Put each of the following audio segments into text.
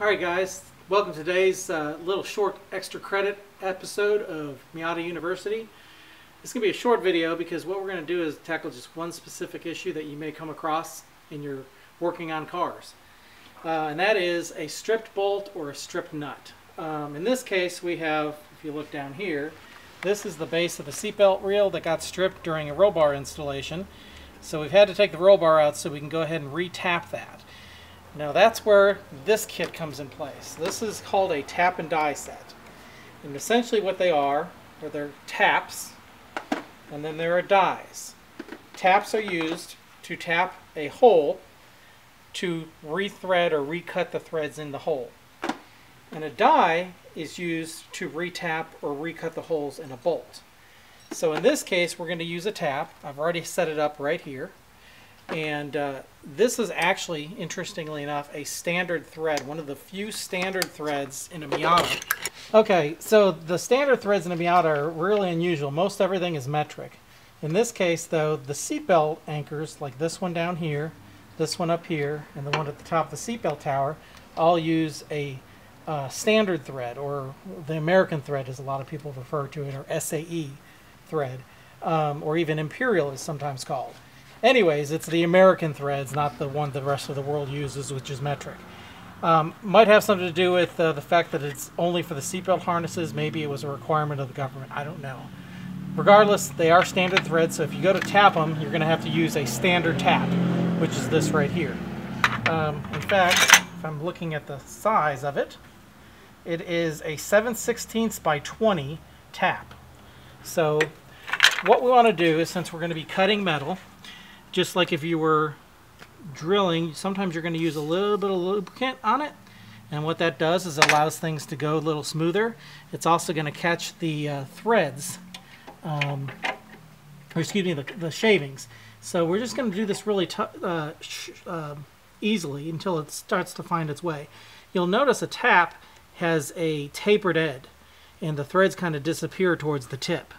Alright guys, welcome to today's little short extra credit episode of Miata University. This is going to be a short video because what we're going to do is tackle just one specific issue that you may come across in your working on cars. And that is a stripped bolt or a stripped nut. In this case we have, if you look down here, this is the base of the seatbelt reel that got stripped during a roll bar installation. So we've had to take the roll bar out so we can go ahead and re-tap that. Now that's where this kit comes in place. This is called a tap and die set. And essentially what they are they're taps and then there are dies. Taps are used to tap a hole to rethread or recut the threads in the hole. And a die is used to retap or recut the holes in a bolt. So in this case we're going to use a tap. I've already set it up right here. And this is actually, interestingly enough, a standard thread, one of the few standard threads in a Miata. Okay, so the standard threads in a Miata are really unusual. Most everything is metric. In this case, though, the seatbelt anchors, like this one down here, this one up here, and the one at the top of the seatbelt tower, all use a standard thread, or the American thread, as a lot of people refer to it, or SAE thread, or even Imperial is sometimes called. Anyways, it's the American threads, not the one the rest of the world uses, which is metric. Might have something to do with the fact that it's only for the seatbelt harnesses. Maybe it was a requirement of the government. I don't know. Regardless, they are standard threads, so if you go to tap them, you're going to have to use a standard tap, which is this right here. In fact, if I'm looking at the size of it, it is a 7/16 by 20 tap. So what we want to do is, since we're going to be cutting metal, just like if you were drilling, sometimes you're going to use a little bit of lubricant on it, and what that does is it allows things to go a little smoother. It's also going to catch the threads, or excuse me, the shavings. So we're just going to do this really easily until it starts to find its way. You'll notice a tap has a tapered edge, and the threads kind of disappear towards the tip.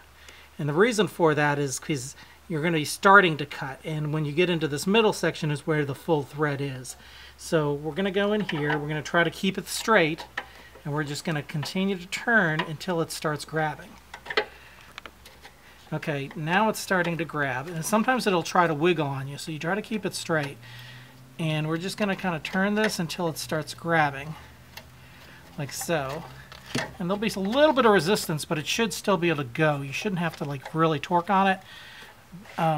And the reason for that is because you're going to be starting to cut, and when you get into this middle section is where the full thread is. So we're going to go in here, we're going to try to keep it straight, and we're just going to continue to turn until it starts grabbing. Okay, now it's starting to grab, and sometimes it'll try to wiggle on you, so you try to keep it straight. And we're just going to kind of turn this until it starts grabbing, like so. And there'll be a little bit of resistance, but it should still be able to go. You shouldn't have to like really torque on it,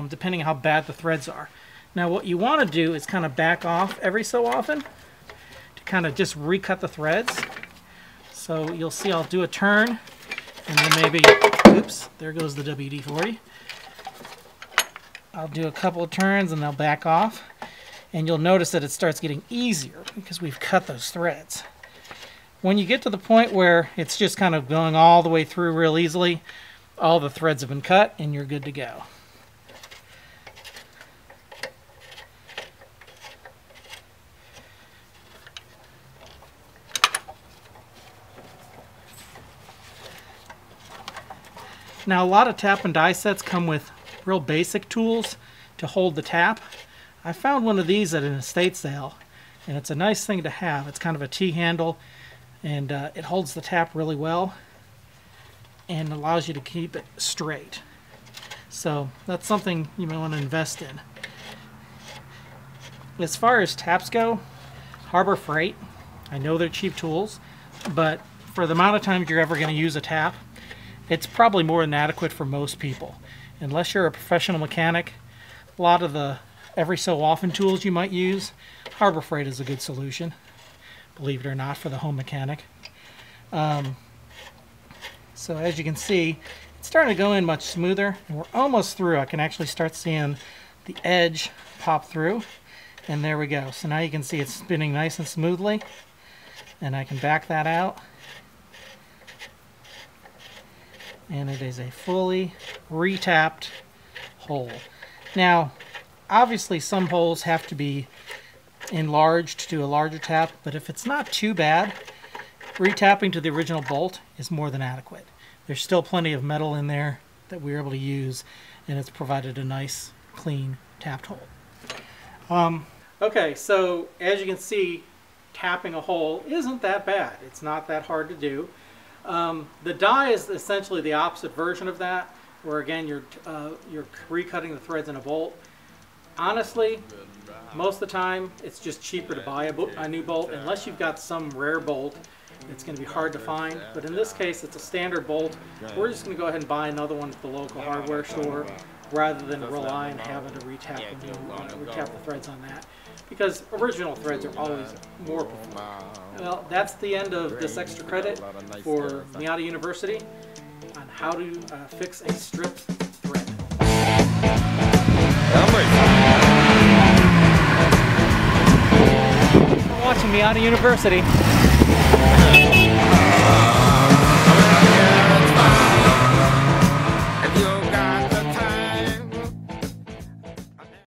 depending on how bad the threads are. Now what you want to do is kind of back off every so often to kind of just recut the threads. So you'll see I'll do a turn, and then maybe, oops, there goes the WD-40. I'll do a couple of turns and they'll back off, and you'll notice that it starts getting easier because we've cut those threads. When you get to the point where it's just kind of going all the way through real easily, all the threads have been cut and you're good to go. Now a lot of tap and die sets come with real basic tools to hold the tap. I found one of these at an estate sale, and it's a nice thing to have. It's kind of a T-handle, and it holds the tap really well and allows you to keep it straight. So that's something you may want to invest in. As far as taps go, Harbor Freight, I know they're cheap tools, but for the amount of times you're ever going to use a tap, it's probably more than adequate for most people. Unless you're a professional mechanic, a lot of the every so often tools you might use, Harbor Freight is a good solution, believe it or not, for the home mechanic. So as you can see, it's starting to go in much smoother, and we're almost through. I can actually start seeing the edge pop through, and there we go. So now you can see it's spinning nice and smoothly, and I can back that out. And it is a fully retapped hole. Now, obviously some holes have to be enlarged to do a larger tap, but if it's not too bad, retapping to the original bolt is more than adequate. There's still plenty of metal in there that we were able to use, and it's provided a nice, clean tapped hole. Okay, so as you can see, tapping a hole isn't that bad. It's not that hard to do. The die is essentially the opposite version of that, where again you're recutting the threads in a bolt. Honestly, most of the time it's just cheaper to buy a new bolt, unless you've got some rare bolt it's going to be hard to find. But in this case, it's a standard bolt. We're just going to go ahead and buy another one at the local hardware store, rather than rely on having to retap the threads on that, because original threads are always more performant. Well, that's the end of this extra credit for Miata University on how to fix a stripped thread. Watching Miata University.